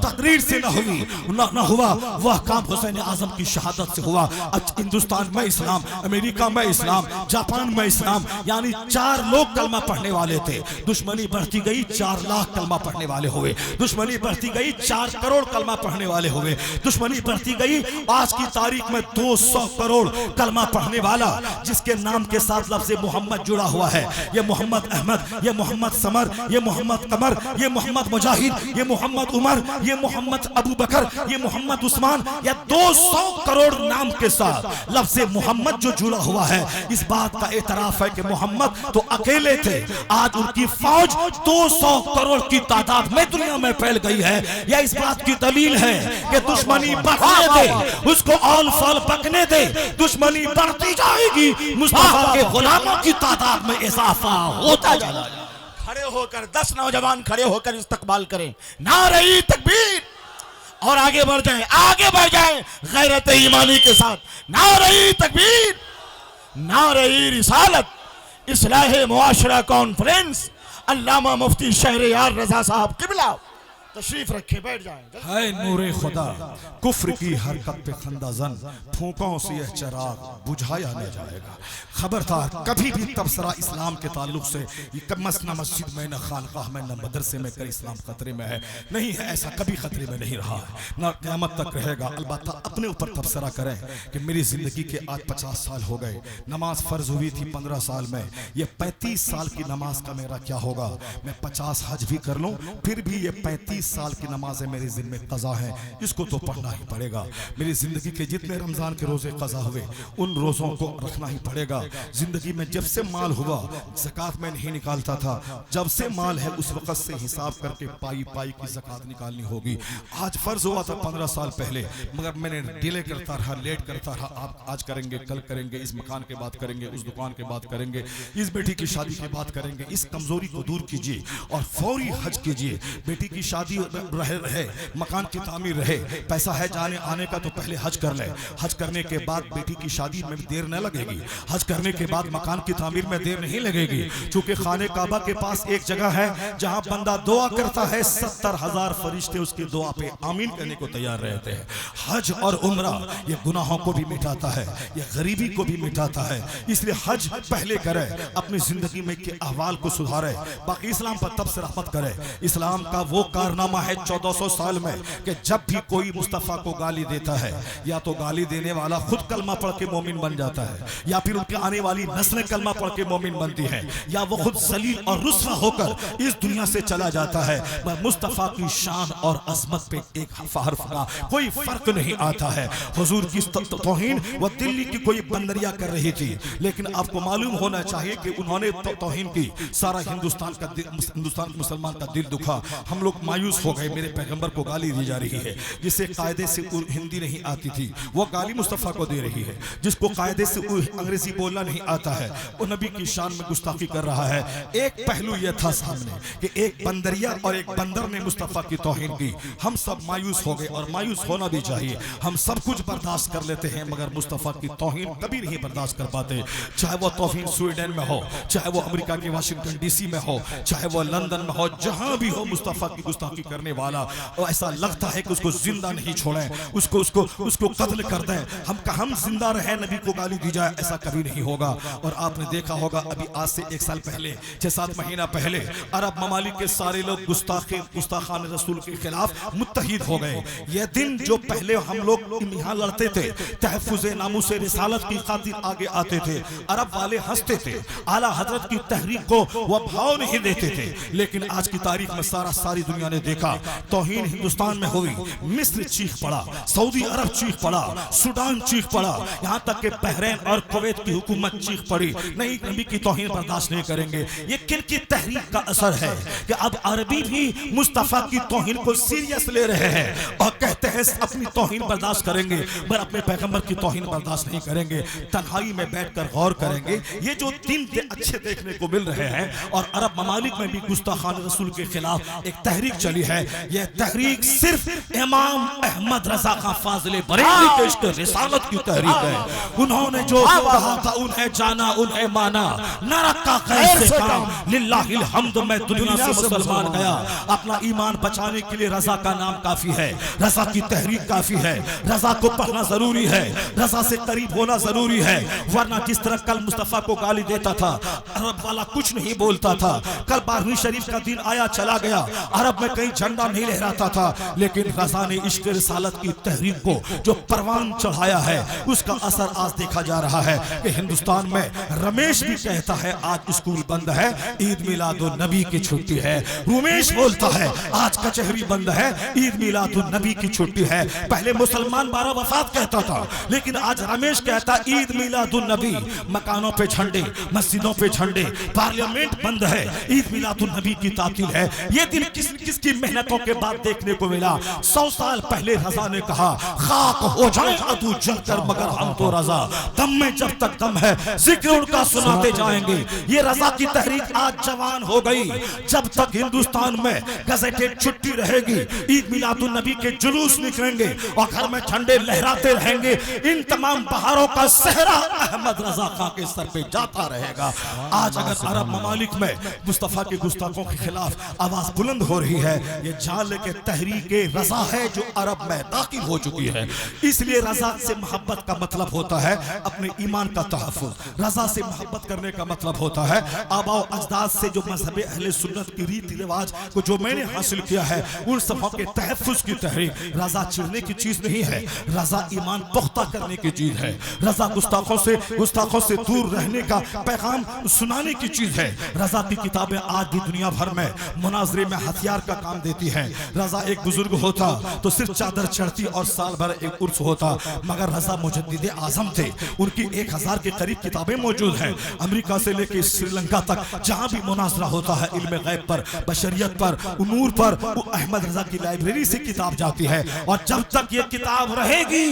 تقریر سے نہ ہوا وہ کام حسین اعظم کی شہادت سے ہوا. ہندوستان میں اسلام، امریکہ میں اسلام، جاپان میں اسلام. یعنی 4 لوگ کلمہ پڑھنے والے تھے، دشمنی بڑھتی گئی، 4 لاکھ کلمہ پڑھنے والے ہوئے. دشمنی بڑھتی گئی، 4 کروڑ کلمہ پڑھنے والے ہوئے. دشمنی بڑھتی گئی، آج کی تاریخ میں 200 کروڑ کلمہ پڑھنے والا جس کے نام کے ساتھ لفظ محمد جڑا ہوا ہے. یہ محمد احمد، یہ محمد سمر، یہ محمد قمر، یہ محمد مجاہد، یہ محمد عمر، یہ محمد ابو بکر، یہ محمد عثمان. یہ 200 کروڑ نام کے ساتھ لفظ محمد جو جڑا ہوا ہے، اس بات کا اعتراف ہے کہ محمد تو اکیلے تھے، آج ان کی فوج 200 کروڑ کی تعداد میں دنیا میں پھیل گئی ہے. یہ اس بات کی دلیل ہے کہ دشمنی بڑھنے دے، اس کو آل فال پکنے دے، دشمنی بڑھتی جائے گی، مصطفیٰ کے غلاموں کی تعداد میں اضافہ ہوتا جائے گا. کھڑے ہو کر 10 نوجوان کھڑے ہو کر استقبال کریں، نعرہ تکبیر، اور آگے بڑھ جائیں غیرت ایمانی کے ساتھ. نعرہ تکبیر، نعرہ رسالت، اصلاح معاشرہ کانفرنس، علامہ مفتی شہر یار رضا صاحب قبلہ تشریف رکھے، بیٹھ جائیں. ہے نور خدا کفر کی حرکت پہ خندہ زن، پھونکوں سے یہ چراغ بجھایا نہ جائے گا. خبردار کبھی بھی تبصرہ اسلام کے تعلق سے نہ مسجد میں، نہ خانقاہ میں، نہ مدرسے میں کر اسلام خطرے میں ہے، نہیں ہے، ایسا کبھی خطرے میں نہیں رہا ہے، نہ قیامت تک رہے گا. البتہ اپنے اوپر تبصرہ کریں کہ میری زندگی کے آج 50 سال ہو گئے، نماز فرض ہوئی تھی 15 سال میں، یہ 35 سال کی نماز کا میرا کیا ہوگا؟ میں 50 حج بھی کر لوں پھر بھی یہ 35 سال کی نمازیں میری ذمہ قضا ہیں، اس کو تو پڑھنا ہی پڑے گا. میری زندگی کے جتنے رمضان کے روزے قضا ہوئے ان روزوں کو رکھنا ہی پڑے گا. زندگی میں جب سے مال ہوا زکوٰۃ میں نہیں نکالتا تھا، جب سے مال ہے اس وقت سے حساب کر کے پائی کی زکوٰۃ نکالنی ہوگی. آج فرض ہوا تھا 15 سال پہلے، مگر میں نے ڈیلے کرتا رہا، لیٹ کرتا رہا. آپ آج کریں گے، کل کریں گے، اس مکان کے بات کریں گے، اس دکان کے بات کریں گے، اس بیٹی کی شادی کی بات کریں گے. اس کمزوری کو دور کیجیے اور فوری حج کیجیے. بیٹی کی شادی رہے، مکان کی تعمیر رہے، پیسہ ہے جانے آنے کا تو پہلے حج کر لے. حج کرنے کے بعد بیٹی کی شادی میں دیر نہ لگے گی، حج کرنے کے بعد مکان کی تعمیر میں دیر نہیں لگے گی. چونکہ خانہ کعبہ کے پاس ایک جگہ ہے جہاں بندہ دعا کرتا ہے، 70,000 فرشتے اس کی دعا پہ آمین کرنے کو تیار رہتے ہیں. حج اور عمرہ یہ گناہوں کو بھی مٹاتا ہے، یہ غریبی کو بھی مٹاتا ہے. اس لیے حج پہلے کرے، اپنی زندگی میں کے احوال کو سدھارے، باقی اسلام پر تب سے رحمت کرے. اسلام کا وہ کارنامہ ہے 1400 سال میں کہ جب بھی کوئی مصطفیٰ کو گالی دیتا ہے، یا تو گالی دینے والا خود کلمہ پڑھ کے مومن بن جاتا ہے، یا پھر ان کے آنے والی نسلیں کلمہ پڑھ کے مومن بنتی ہیں، یا وہ خود ذلیل اور رسوا ہو کر اس دنیا سے چلا جاتا ہے. مصطفیٰ کی شان اور عظمت پہ ایک حرف کا کوئی فرق نہیں آتا ہے. حضور کی توہین وہ دلی کی کوئی بندریا کر رہی تھی، لیکن آپ کو معلوم ہونا چاہیے کہ انہوں نے توہین کی، سارا ہندوستان مسلمان کا دل دکھا. ہم لوگ مایوس ہو گئے، میرے پیغمبر کو گالی دی جا رہی ہے. جسے قاعدے سے ہندی نہیں آتی تھی وہ گالی مصطفیٰ کو دے رہی ہے. جس کو قاعدے سے انگریزی بولنا نہیں آتا ہے وہ نبی کی شان میں گستاخی کر رہا ہے. ایک پہلو یہ تھا سامنے کہ ایک بندریا اور ایک بندر نے مصطفیٰ کی توہین کی. ہم سب مایوس ہو گئے اور مایوس ہونا بھی چاہیے. ہم سب کچھ برداشت کر لیتے ہیں مگر مصطفیٰ کی توہین کبھی نہیں برداشت کر پاتے. چاہے وہ توہین سویڈن میں ہو، چاہے وہ امریکہ کے واشنگٹن ڈی سی میں ہو، چاہے وہ لندن میں ہو، جہاں بھی ہو مصطفیٰ کی گستاخی گستاخی کرنے والا ایسا لگتا ہے کہ اس کو زندہ نہیں چھوڑیں، اس کو قتل کر دیں، ہم زندہ رہیں، نبی کو گالی دی جائے، ایسا کبھی نہیں ہوگا۔ اور آپ نے دیکھا ہوگا ابھی آج سے 1 سال پہلے 6-7 مہینہ پہلے عرب ممالک کے سارے لوگ گستاخان رسول کے خلاف متحد ہو گئے۔ یہ دن جو پہلے ہم لوگ یہاں لڑتے تھے، تحفظ ناموس رسالت کی خاطر آگے آتے تھے، عرب والے ہنستے تھے، اعلیٰ حضرت کی تحریک کو وہ بھاؤ نہیں دیتے تھے، لیکن آج کی تاریخ میں ساری دنیا نے دیکھا توہین ہندوستان میں ہوئی، مصر چیخ پڑا، سعودی عرب چیخ پڑا، سوڈان چیخ پڑا، یہاں تک کہ بحرین اور کویت کی حکومت چیخ پڑی، نہیں نبی کی توہین برداشت نہیں کریں گے۔ یہ کن کی تحریک کا اثر ہے کہ اب عربی بھی مصطفیٰ کی توہین کو سیریس لے رہے ہیں اور کہتے ہیں اپنی توہین برداشت کریں گے پر اپنے پیغمبر کی توہین برداشت نہیں کریں گے۔ تنہائی میں بیٹھ کر غور کریں گے، یہ جو دن اچھے دیکھنے کو مل رہے ہیں اور عرب ممالک میں بھی گستاخان رسول کے خلاف ایک تحریک چلی ہے، یہ تحریک صرف امام احمد رضا خان فاضل بریلوی کے عشق رسالت کی تحریک ہے۔ انہوں نے جو کہا تھا انہیں جانا انہیں مانا، نہ رکھا غیر سے کام، للہ الحمد میں دنیا سے مسلمان گیا۔ اپنا ایمان بچانے کے لیے رضا کا نام کافی ہے، رضا کی تحریک کافی ہے، رضا کو پڑھنا ضروری ہے، رضا سے قریب ہونا ضروری ہے، ورنہ جس طرح کل مصطفیٰ کو گالی دیتا تھا عرب والا کچھ نہیں بولتا تھا، کل 12ویں شریف کا دن آیا چلا گیا، عرب میں کہیں جھنڈا نہیں لہراتا تھا، لیکن رضا نے عشق رسالت کی تحریک کو جو پروان چڑھایا ہے اس کا اثر آج دیکھا جا رہا ہے کہ ہندوستان میں رمیش بھی کہتا ہے آج اسکول بند ہے، عید میلاد النبی کی چھٹی ہے، رومیش بولتا ہے آج کچہری بند ہے، عید میلاد النبی کی چھٹی ہے۔ پہلے مسلمان 12 وفات کہتا تھا، لیکن آج رمیش کہتا عید میلاد النبی، مکانوں پہ جھنڈے، مسجدوں پہ جھنڈے، پارلیمنٹ بند ہے، عید میلاد النبی کی تعطیل ہے۔ یہ دن کس کی محنتوں کے بعد دیکھنے کو ملا؟ 100 سال پہلے رضا نے کہا خاک ہو جائیں عدو جل کر مگر ہم تو رضا، دم میں جب تک دم ہے ذکر ان کا سناتے جائیں گے۔ یہ رضا کی تحریک آج جوان ہو گئی، جب تک ہندوستان میں گزٹیڈ چھٹی رہے گی، عید میلاد النبی کے جلوس نکلیں گے اور گھر میں جھنڈے لہراتے رہیں گے، ان تمام بہاروں کا صحرا احمد رضا خان کے سر پہ جاتا رہے گا۔ آج اگر عرب ممالک میں مصطفیٰ کے گستاخوں کے خلاف آواز بلند ہو رہی ہے، یہ جان لے کہ تحریک رضا ہے جو عرب میں داخل ہو چکی ہے۔ اس لیے رضا سے محبت کا مطلب ہوتا ہے اپنے ایمان کا تحفظ، رضا سے محبت کرنے کا مطلب ہوتا ہے آباء و اجداد سے جو مذہب اہل سنت کی ریتی رواج کو جو میں نے حاصل کیا ہے ان سبوں کے تحفظ کی تحریک۔ رضا چڑھنے کی چیز نہیں ہے، رضا ایمان پختہ کرنے کی چیز ہے، رضا گستاخوں سے دور رہنے کا پیغام سنانے کی چیز ہے۔ رضا کی کتابیں آج بھی دنیا بھر میں مناظرے میں ہتھیار کا کام دیتی ہیں۔ رضا ایک بزرگ ہوتا تو صرف چادر چڑھتی اور سال بھر ایک عرس ہوتا، مگر رضا مجدد اعظم تھے، ان کی 1000 کے قریب کتابیں موجود ہیں۔ امریکہ سے لے کے سری لنکا تک جہاں بھی مناظرہ ہوتا ہے علم غیب پر، بشریت پر، امور پر، وہ احمد رضا کی لائبریری سے کتاب جاتی ہے، اور جب تک یہ کتاب رہے گی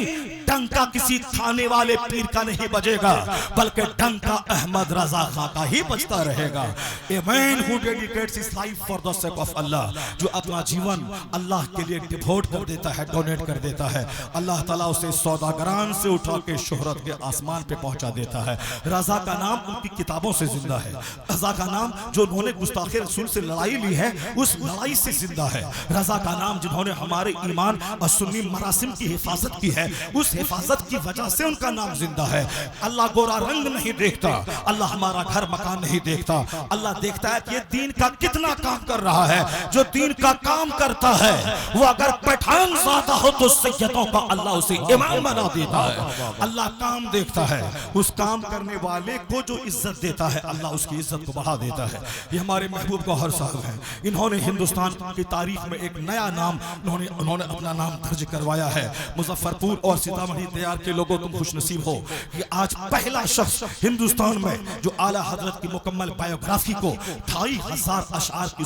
ڈنکا کسی کھانے والے پیر کا نہیں بجے گا، بلکہ ڈنکا احمد رضا خان کا ہی بجتا رہے گا۔ A man who dedicates his life for the sake of Allah، جو اپنا جیون اللہ کے لیے ڈیووٹ کر دیتا ہے، ڈونیٹ کر دیتا ہے، اللہ تعالیٰ اسے سوداگران سے اٹھا کے شہرت کے آسمان پہ پہنچا دیتا ہے۔ رضا کا نام ان کی کتابوں سے زندہ ہے، رضا کا نام جو انہوں نے گستاخ رسول سے لڑائی لی ہے اس لڑائی سے زندہ ہے، رضا کا نام جنہوں نے ہمارے ایمان اور سنی مراسم کی حفاظت کی ہے اس حفاظت کی وجہ سے ان کا نام زندہ ہے۔ اللہ گورا رنگ نہیں دیکھتا، اللہ ہمارا گھر مکان نہیں دیکھتا، اللہ دیکھتا ہے کہ یہ دین کا کتنا کام کر رہا ہے۔ جو دین کا کام کرتا ہے وہ اگر پٹھان زیادہ ہو تو سیدوں کا اللہ اسے امام بنا دیتا ہے۔ اللہ کام دیکھتا ہے، اس کام کرنے والے کو جو عزت دیتا ہے اللہ اس کی عزت کو بڑھا دیتا ہے۔ یہ ہمارے محبوب گوہر صاحب ہیں، انہوں نے ہندوستان کی تاریخ میں ایک نیا نام انہوں نے اپنا نام درج کروایا ہے۔ مظفرپور اور سیتامڑھی دیار کے لوگوں تم خوش نصیب ہو کہ آج پہلا شخص ہندوستان میں جو اعلیٰ حضرت کی مکمل بایوگرافی کو 2500 اشعار کی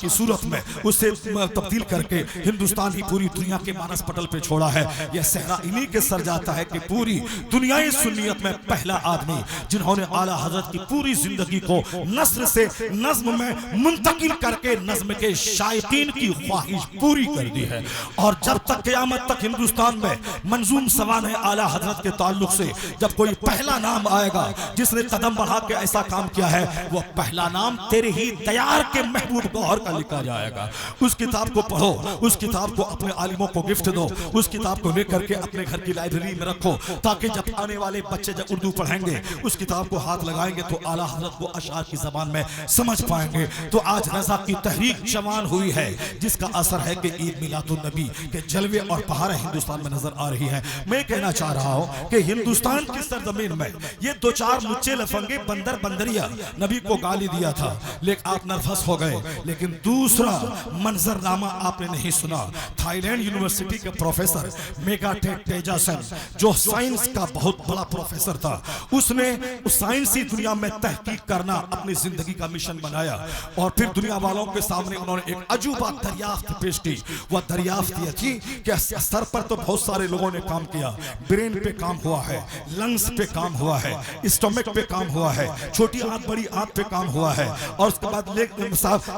صورت میں اسے تبدیل کر کے ہندوستان ہی پوری دنیا کے مانس پٹل پہ چھوڑا ہے۔ یہ صحرا انہی کے سر جاتا ہے کہ پوری دنیای سنیت میں پہلا آدمی جنہوں نے اعلیٰ حضرت کی پوری زندگی کو نثر سے نظم میں منتقل کر کے نظم کے شائقین کی خواہش پوری کر دی ہے۔ اور جب تک قیامت تک ہندوستان میں منظوم سوانح اعلیٰ حضرت کے تعلق سے جب کوئی پہلا نام آئے گا جس نے قدم بڑھا کے ایسا کام کیا ہے، وہ پہلا نام تیرے ہی دیار کے محبوب محبوب گوہر کا لکھا جائے گا. اس کتاب کو پڑھو, اس کتاب کو اپنے عالموں کو گفٹ دو, اس کتاب کو لے کر کے اپنے گھر کی لائبریری میں رکھو, تاکہ جب آنے والے بچے جب اردو پڑھیں گے اس کتاب کو ہاتھ لگائیں گے تو اعلیٰ حضرت کو اشعار کی زبان میں سمجھ پائیں گے. تو آج رضا کی تحریک جوان ہوئی ہے, جس کا اثر ہے کہ عید میلاد النبی کے جلوے اور بہاریں ہندوستان میں نظر آ رہی ہیں. میں کہنا چاہ رہا ہوں کہ ہندوستان کی سرزمین میں یہ دو چار لچے لفنگے بندر بندریا نبی کو گالی دیا تھا, لیکن آپ نرفس ہو گئے. لیکن دوسرا منظرنامہ آپ نے نہیں سنا. تھائی لینڈ یونیورسٹی کے پروفیسر میگاٹیک تیجاسن, جو سائنس کا بہت بڑا پروفیسر تھا, اس نے سائنسی دنیا میں تحقیق کرنا اپنی زندگی کا مشن بنایا, اور پھر دنیا والوں کے سامنے انہوں نے ایک عجوبہ دریافت پیش کی. وہ دریافت یہ تھی کہ سر پر تو بہت سارے لوگوں نے کام کیا, برین پہ کام ہوا ہے, لنگز پہ کام ہوا ہے, اسٹومک پہ کام ہوا ہے, چھوٹی آنت بڑی آنت پہ کام ہوا ہے, اور اس کے بعد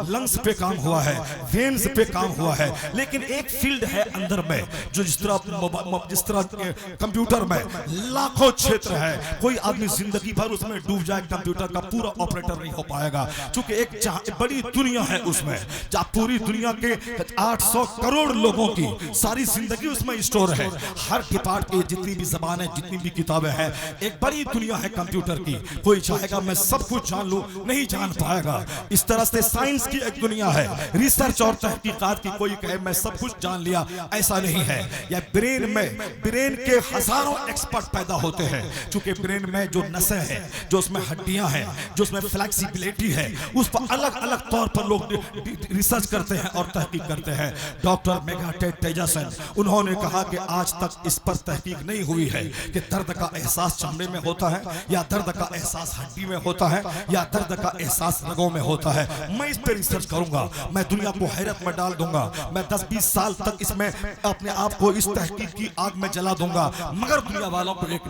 لنگز پہ کام ہوا ہے, وینز پہ کام ہوا ہے. لیکن ایک فیلڈ ہے اندر میں جو جس طرح کمپیوٹر میں لاکھوں چھیتر ہے, کوئی آدمی زندگی بھر اس میں ڈوب جائے کمپیوٹر کا پورا آپریٹر نہیں ہو پائے گا, چونکہ ایک بڑی دنیا ہے اس میں, جہاں پوری دنیا کے 800 کروڑ لوگوں کی ساری زندگی اس میں اسٹور ہے. ہر ڈپارٹ کی جتنی بھی زبانیں, جتنی بھی کتابیں ہیں, ایک بڑی دنیا ہے کمپیوٹر کی. کوئی چاہے گا میں سب کچھ جان لوں, نہیں جان پائے گا. اس طرح سے سائنس کی ایک دنیا ہے, ریسرچ اور تحقیقات کی. کوئی کہے میں سب کچھ جان لیا, ایسا نہیں ہے. یا برین کے ہزاروں ایکسپرٹ پیدا ہوتے ہیں, چونکہ برین میں جو نسیں ہیں, جو اس میں ہڈیاں ہیں, جو اس میں فلیکسیبلٹی ہے, اس پر الگ الگ طور پر لوگ ریسرچ کرتے ہیں اور تحقیق کرتے ہیں. ڈاکٹر میگاٹیک تیجاسن انہوں نے کہا کہ آج تک اس پر تحقیق نہیں ہوئی ہے کہ درد کا احساس چمڑے میں ہوتا ہے, یا درد کا احساس ہڈی میں ہوتا ہے, یا درد کا احساس رگوں میں ہوتا ہے. میں اس پہ ریسرچ کروں گا, میں دنیا کو حیرت میں ڈال دوں گا, میں 10-20 سال تک اس میں اپنے آپ کو اس تحقیق کی آگ میں جلا دوں گا, مگر دنیا والوں کو ایک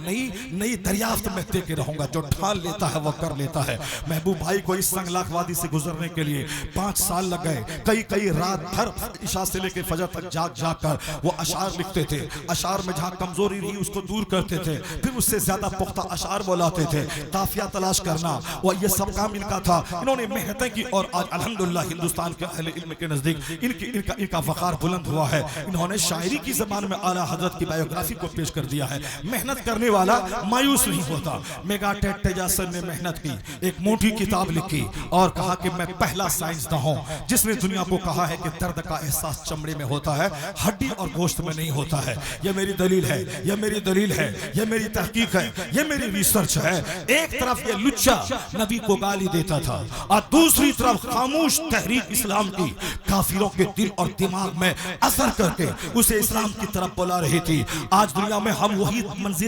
نئی دریافت میں دے کے رہوں گا. جو ٹھان لیتا ہے وہ کر لیتا ہے. محبوب بھائی کو اس سنگلاخ وادی سے گزرنے کے لیے 5 سال لگ گئے. کئی رات بھر عشاء سے لے کے فجر تک جاگ کر وہ اشعار لکھتے تھے. اشعار میں جہاں کمزوری رہی اس کو دور کرتے تھے, پھر اس سے زیادہ پختہ اشعار بولاتے تھے. قافیہ تلاش کرنا, وہ یہ سب کام ان کا تھا. انہوں نے محنتیں کی, اور آج الحمدللہ ہندوستان کے اہل علم کے نزدیک ان کا وقار بلند ہوا ہے. انہوں نے شاعری کی زبان میں اعلیٰ حضرت کی بایوگرافی کو پیش کر دیا ہے. محنت کرنے والا مایوس نہیں ہوتا. میگاٹیک تیجاسن نے محنت کی, ایک موٹی کتاب لکھی اور کہا کہ میں پہلا سائنسداں ہوں جس نے دنیا کو کہا ہے کہ درد کا احساس چمڑے میں ہوتا ہے, ہڈی اور گوشت میں نہیں ہوتا ہے. یہ میری دلیل ہے, یہ میری دلیل ہے, یہ میری تحقیق ہے, یہ میری ریسرچ ہے. ایک طرف یہ لچا نبی کو گالی دیتا تھا, اور دوسری طرف خاموش تحریک اسلام کی کافروں کے دل اور دماغ میں اثر کر کے اسے اسلام کی طرف بلا رہی تھی. آج دنیا میں ہم وہی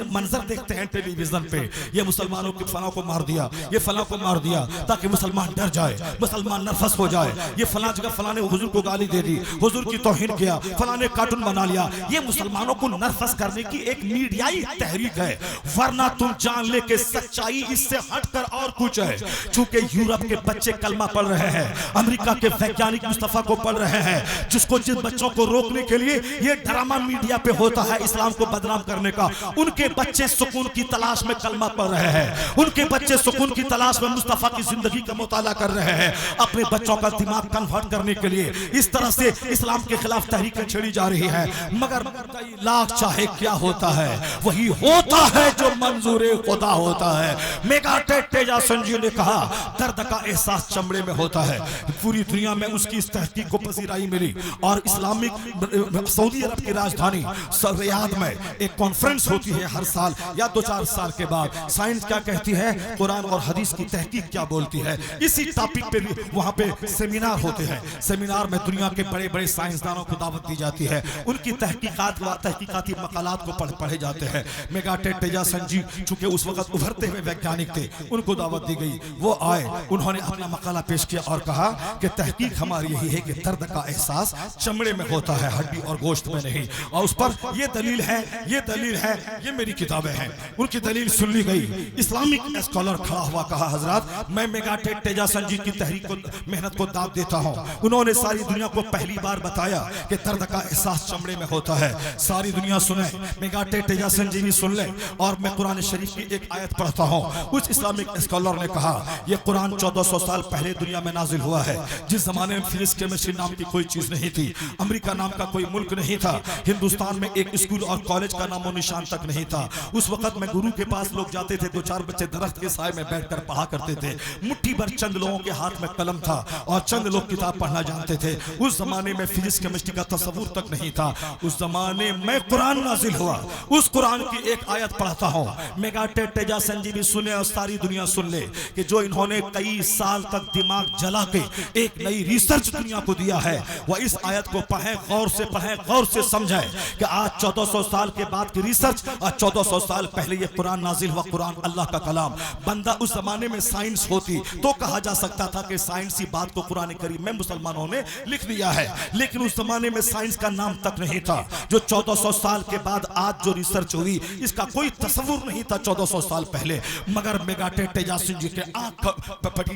منظر دیکھتے ہیں ٹیلی ویژن پہ, یہ مسلمانوں کے فلاں کو مار دیا, یہ فلاں کو مار دیا, تاکہ مسلمان ڈر جائے, مسلمان نرفس ہو جائے. یہ فلاں جگہ فلاں نے حضور کو گالی دے دی, حضور کی توہین کیا, فلاں نے کارٹون بنا لیا. یہ مسلمانوں کو نرفس کرنے کی ایک میڈیائی تحریک ہے, ورنہ تم جان لے کہ سچائی اس سے ہٹ کر اور کچھ ہے. چونکہ یورپ کے بچے کلمہ پڑھ رہے ہیں, امریکہ کے ویگیانک مصطفیٰ کو پڑھ رہے ہیں, جن بچوں کو روکنے کے لیے یہ ڈرامہ میڈیا پہ ہوتا ہے اسلام کو بدنام کرنے کا, ان کے بچے سکون کی تلاش میں کلمہ پڑھ رہے ہیں, ان کے بچے سکون کی تلاش میں مصطفیٰ کی زندگی کا مطالعہ کر رہے ہیں. اپنے بچوں کا دماغ کنورٹ کرنے کے لیے اس طرح سے اسلام کے خلاف تحریکیں چھیڑی جا رہی ہے. مگر کئی لاکھ چاہے کیا ہوتا ہے, وہی ہوتا ہے جو منظور خدا ہوتا ہے. میگاٹیک تیجاسن جی نے کہا درد کا احساس چمڑے میں ہوتا ہے. پوری دنیا میں اس کی اس تحقیق کو پذیرائی ملی, اور اسلامک سعودی عرب کی راجدھانی ریاض میں ایک کانفرنس ہوتی ہے ہر سال یا 2-4 سال کے بعد. سائنس کیا کہتی ہے, قرآن اور حدیث کی تحقیق کیا بولتی ہے, اسی ٹاپک پہ وہاں پہ سیمینار ہوتے ہیں. سیمینار میں دنیا کے بڑے بڑے سائنسدانوں کو دعوت دی جاتی ہے, ان کی تحقیقاتی مقالات کو پڑھے جاتے ہیں. میگاٹیک تیجاسن جی چونکہ اس وقت ابھرتے ہوئے ویگیانک تھے, ان کو دعوت دی گئی. وہ آئے, انہوں نے اپنا مقالہ پیش کیا اور کہا کہ تحقیق ہماری یہی ہے کہ درد کا احساس چمڑے میں ہوتا ہے, ہڈی اور گوشت میں نہیں. اور اس پر یہ دلیل ہے, یہ میری کتابیں ہیں. ان کی دلیل سن لی گئی. اسلامک اسکالر کھڑا ہوا, کہا حضرات میں میگاٹیک تیجاسن جی کی تحریک کو محنت کو داد دیتا ہوں. انہوں نے ساری دنیا کو پہلی بار بتایا کہ درد کا احساس چمڑے میں ہوتا ہے. ساری دنیا سنیں, میگاٹیک تیجاسن جی بھی سن لیں, اور میں قرآن شریف کی ایک آیت پڑھتا ہوں. اس اسلامک اسکالر نے کہا یہ قرآن 1400 سال پہلے دنیا میں نازل ہوا ہے جس زمانے میں فزکس کیمسٹری نام کی کوئی چیز نہیں تھی, امریکہ نام کا کوئی ملک نہیں تھا, ہندوستان میں ایک اسکول اور کالج کا نام و نشان تک نہیں تھا. اس وقت میں گرو کے پاس لوگ جاتے تھے, 2-4 بچے درخت کے سائے میں بیٹھ کر پڑھا کرتے تھے, مٹھی بھر چند لوگوں کے ہاتھ میں قلم تھا اور چند لوگ کتاب پڑھنا جانتے تھے. اس زمانے میں فزکس کیمسٹری کا تصور تک نہیں تھا. اس زمانے میں قرآن نازل ہوا. اس قرآن کی ایک آیت پڑھتا ہوں, میگا ٹیجا سنجی بھی سنے اور ساری دنیا سن لے کہ جو انہوں نے کئی سال تک دماغ جلا کے ایک نئی ریسرچ دنیا کو دیا ہے, وہ اس آیت کو پڑھیں, غور سے سمجھیں کہ آج 1400 سال کے بعد کی ریسرچ, آج 1400 سال پہلے یہ قرآن نازل ہوا, قرآن اللہ کا کلام. بندہ اس زمانے میں سائنس ہوتی تو کہا جا سکتا تھا کہ سائنسی بات کو قرآن کریم میں مسلمانوں نے لکھ دیا ہے, لیکن اس زمانے میں سائنس کا نام تک نہیں تھا. جو 1400 سال کے بعد آج جو ریسرچ ہوئی اس کا کوئی تصور نہیں تھا 1400 سال پہلے. مگر میگا ٹیجا سنجی کے آنکھ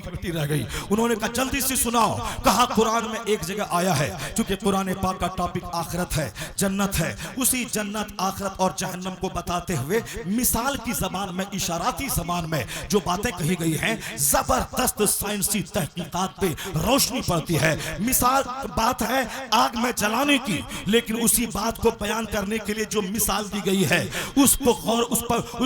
پٹی رہ گئی. انہوں نے کہا جلدی سے سناؤ. کہا قرآن میں ایک جگہ آیا ہے, چونکہ قرآن پاک کا ٹاپک آخرت ہے, جنت ہے, اسی جنت آخرت اور جہنم کو بتاتے ہوئے مثال کی زبان میں, اشاراتی زبان میں جو باتیں کہی گئی ہیں, زبردست سائنسی تحقیقات پہ روشنی پڑتی ہے. مثال بات ہے آگ میں جلانے کی, لیکن اسی بات کو بیان کرنے کے لیے جو مثال دی گئی ہے اس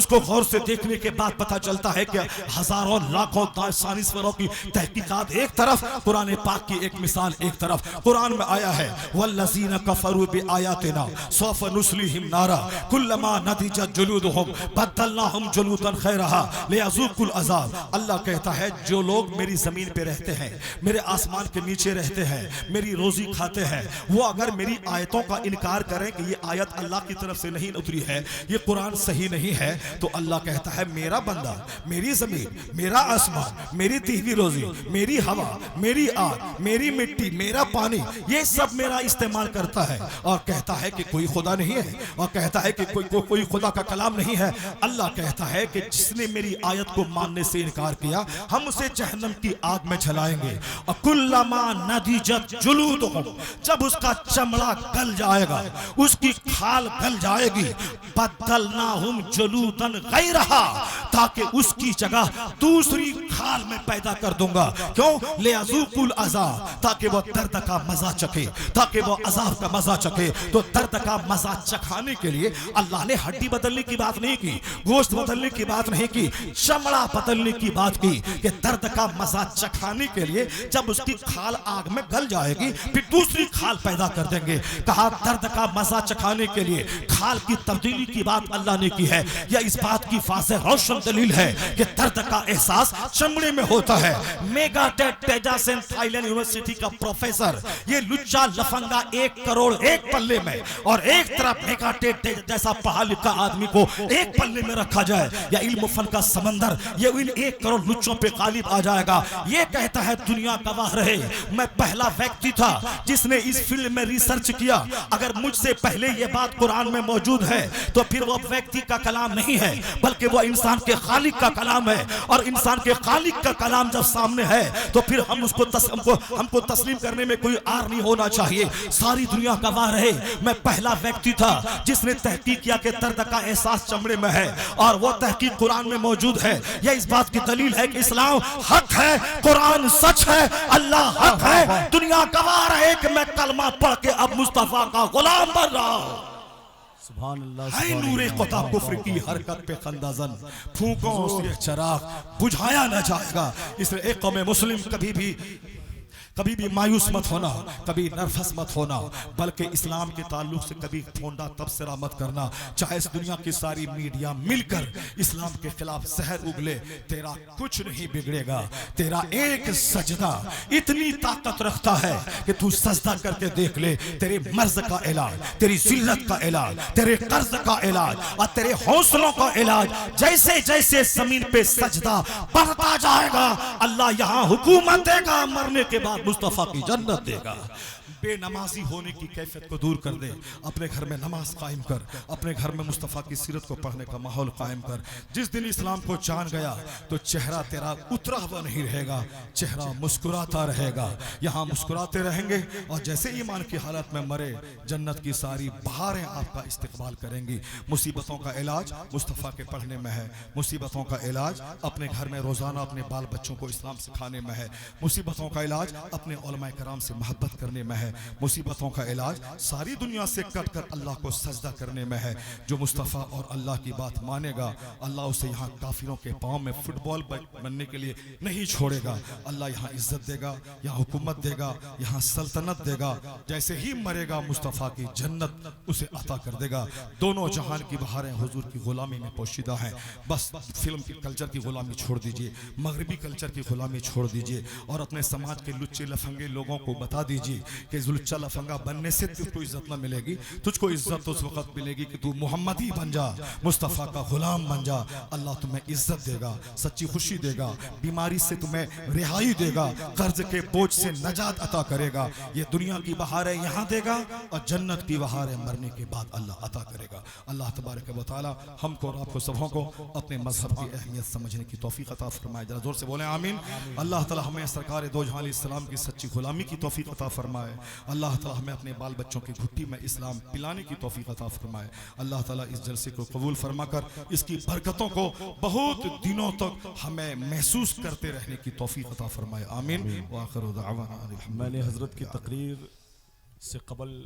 کو غور سے دیکھنے کے بعد پتہ چلتا ہے کہ ہزاروں لاکھوں سائنسدانوں کی تحقیقات ایک طرف, قرآن پاک کی ایک مثال ایک طرف. قرآن میں آیا ہے والذین کفروا بآیاتنا سوف نصلیہم نارا کلما نضجت جلودہم بدلناہم جلودا غیرہا لیذوقوا العذاب. اللہ کہتا ہے جو لوگ میری زمین پہ رہتے ہیں, میرے آسمان کے نیچے رہتے ہیں, میری روزی کھاتے ہیں, وہ اگر میری آیتوں کا انکار کریں کہ یہ آیت اللہ کی طرف سے نہیں اتری ہے, یہ قرآن صحیح نہیں ہے, تو اللہ کہتا ہے میرا بندہ, میری زمین, میرا آسمان, میری دی ہوئی روزی, میری ہوا, میری آگ, میری مٹی, میرا پانی, یہ سب میرا استعمال کرتا ہے, اور کہتا ہے کہ کوئی خدا نہیں ہے, اور کہتا ہے کہ کوئی خدا کا کلام نہیں ہے. اللہ کہتا ہے کہ جس نے میری آیت کو ماننے سے انکار کیا ہم اسے جہنم کی آگ میں جلائیں گے. اور کلما نضجت جلودہم, جب اس کا چمڑا گل جائے گا, اس کی کھال گل جائے گی, بدلناہم جلودا غیرہا, تاکہ اس کی جگہ دوسری کھال میں پیدا کر دوں گا. کیوں؟ لیذوقوا العذاب, تاکہ وہ درد کا مزہ چکھے, تاکہ وہ عذاب کا مزہ چکھے. تو درد کا مزہ چکھانے کے لیے اللہ نے ہڈی بدلنے کی بات نہیں کی, گوشت بدلنے کی بات نہیں کی, چمڑا بدلنے کی بات کی کہ درد کا مزہ چکھانے کے لیے جب اس کی کھال آگ میں گل جائے گی پھر دوسری کھال پیدا کر دیں گے. کہا درد کا مزہ چکھانے کے لیے کھال کی تبدیلی کی بات اللہ نے کی ہے. یا اس بات کی واضح روشن دلیل ہے کہ درد کا احساس چمڑے میں ہوتا ہے. میگا ٹیجا سن تھائی لینڈ یونیورسٹی کا پروفیسر, یہ لچا لفنگا 1 کروڑ ایک پلے میں, اور ایک طرف میگا ٹیجا جیسا پڑھا لکھا آدمی کو ایک پلے میں رکھا جائے, یا علم و فن کا سمندر یہ ان 1 کروڑ لچوں پہ غالب آ جائے گا. یہ کہتا ہے دنیا گواہ رہے میں پہلا ویکتی تھا جس نے اس فیلڈ میں ریسرچ کیا. اگر مجھ سے پہلے یہ بات قرآن میں موجود ہے تو پھر وہ ویکتی کا کلام نہیں ہے بلکہ وہ انسان کے خالق کا کلام ہے, اور انسان کے خالق کا کلام جب سامنے ہے تو پھر ہم کو تسلیم کرنے میں کوئی آر نہیں ہونا چاہیے. ساری دنیا گواہ رہے میں پہلا ویکتی تھا جس نے تحقیق کیا کہ درد کا احساس چمڑے میں ہے, اور وہ تحقیق قرآن میں موجود ہے. یہ اس بات کی دلیل ہے کہ اسلام حق ہے, قرآن سچ ہے, اللہ حق ہے. دنیا گواہ رہے کہ میں کلمہ پڑھ کے اب مصطفیٰ کا غلام بن رہا ہوں. سبحان اللہ. ہے نور خدا کفر کی حرکت پہ خندہ زن, پھونکوں سے چراغ بجھایا نہ جائے گا. اس لیے ایک قوم مسلم کبھی بھی مایوس مت ہونا, کبھی نرفس مت ہونا, بلکہ اسلام کے تعلق سے کبھی پھونڈا تبصرہ مت کرنا. چاہے اس دنیا کی ساری میڈیا مل کر اسلام کے خلاف زہر اگلے, تیرا کچھ نہیں بگڑے گا. تیرا ایک سجدہ اتنی طاقت رکھتا ہے کہ تو سجدہ کر کے دیکھ لے, تیرے مرض کا علاج, تیری ذلت کا علاج, تیرے قرض کا علاج اور تیرے حوصلوں کا علاج. جیسے جیسے زمین پہ سجدہ بڑھتا جائے گا اللہ یہاں حکومت دے گا, مرنے کے بعد مصطفیٰ کی جنت دے گا. بے نمازی ہونے کی کیفیت کو دور کر دے. اپنے گھر میں نماز قائم کر, اپنے گھر میں مصطفیٰ کی سیرت کو پڑھنے کا ماحول قائم کر. جس دن اسلام کو جان گیا تو چہرہ تیرا اترا ہوا نہیں رہے گا, چہرہ مسکراتا رہے گا. یہاں مسکراتے رہیں گے اور جیسے ایمان کی حالت میں مرے جنت کی ساری بہاریں آپ کا استقبال کریں گی. مصیبتوں کا علاج مصطفیٰ کے پڑھنے میں ہے. مصیبتوں کا علاج اپنے گھر میں روزانہ اپنے بال بچوں کو اسلام سکھانے میں ہے. مصیبتوں کا علاج اپنے علماء کرام سے محبت کرنے میں ہے. مصیبتوں کا علاج ساری دنیا سے کٹ کر اللہ کو سجدہ کرنے میں ہے. جو مصطفیٰ اور اللہ کی بات مانے گا اللہ اسے یہاں کافروں کے پاؤں میں فٹ بال بننے کے لیے نہیں چھوڑے گا. اللہ یہاں عزت دے گا, یہاں حکومت دے گا, یہاں سلطنت دے گا. جیسے ہی مرے گا مصطفیٰ کی جنت اسے عطا کر دے گا. دونوں جہان کی بہاریں حضور کی غلامی میں پوشیدہ ہیں. بس فلم کی کلچر کی غلامی چھوڑ دیجئے, مغربی کلچر کی غلامی چھوڑ دیجئے اور اپنے سماج کے لچے لفنگے لوگوں کو بتا دیجئے کہ لچا لفنگا بننے سے تجھ کو عزت نہ ملے گی. تجھ کو عزت اس وقت ملے گی کہ تو محمدی بن جا, مصطفیٰ کا غلام بن جا. اللہ تمہیں عزت دے گا, سچی خوشی دے گا, بیماری سے تمہیں رہائی دے گا, قرض کے بوجھ سے نجات عطا کرے گا. یہ دنیا کی بہاریں یہاں دے گا اور جنت کی بہاریں مرنے کے بعد اللہ عطا کرے گا. اللہ تبارک و تعالی ہم کو اور آپ کو سبوں کو اپنے مذہب کی اہمیت سمجھنے کی توفیق عطا فرمائے. ذرا زور سے بولیں آمین. اللہ تعالی ہمیں سرکار دو جہان علیہ السلام کی سچی غلامی کی توفیق عطا فرمائے. اللہ تعالی ہمیں اپنے بال بچوں کی گھٹی میں اسلام پلانے کی توفیق عطا فرمائے. اللہ تعالی اس جلسے کو قبول فرما کر اس کی برکتوں کو بہت دنوں تک ہمیں محسوس کرتے رہنے کی توفیق عطا فرمائے. آمین. وآخر دعوانا میں نے حضرت کی تقریر سے قبل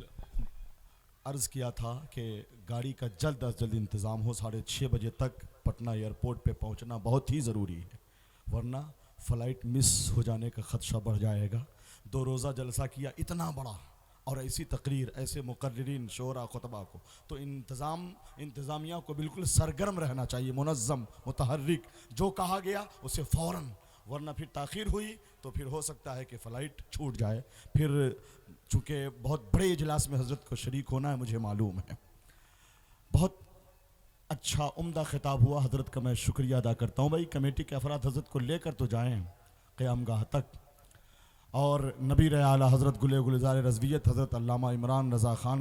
عرض کیا تھا کہ گاڑی کا جلد از جلد انتظام ہو. 6:30 بجے تک پٹنہ ایئرپورٹ پہ پہنچنا بہت ہی ضروری ہے, ورنہ فلائٹ مس ہو جانے کا خدشہ بڑھ جائے گا. 2 روزہ جلسہ کیا اتنا بڑا اور ایسی تقریر, ایسے مقررین شعراء خطبہ کو, تو انتظامیہ کو بالکل سرگرم رہنا چاہیے, منظم, متحرک. جو کہا گیا اسے فوراً, ورنہ پھر تاخیر ہوئی تو پھر ہو سکتا ہے کہ فلائٹ چھوٹ جائے. پھر چونکہ بہت بڑے اجلاس میں حضرت کو شریک ہونا ہے مجھے معلوم ہے. بہت اچھا عمدہ خطاب ہوا, حضرت کا میں شکریہ ادا کرتا ہوں. بھائی کمیٹی کے افراد حضرت کو لے کر تو جائیں قیام گاہ تک, اور نبی اعلیٰ حضرت گلزار رضویت حضرت علامہ عمران رضا خان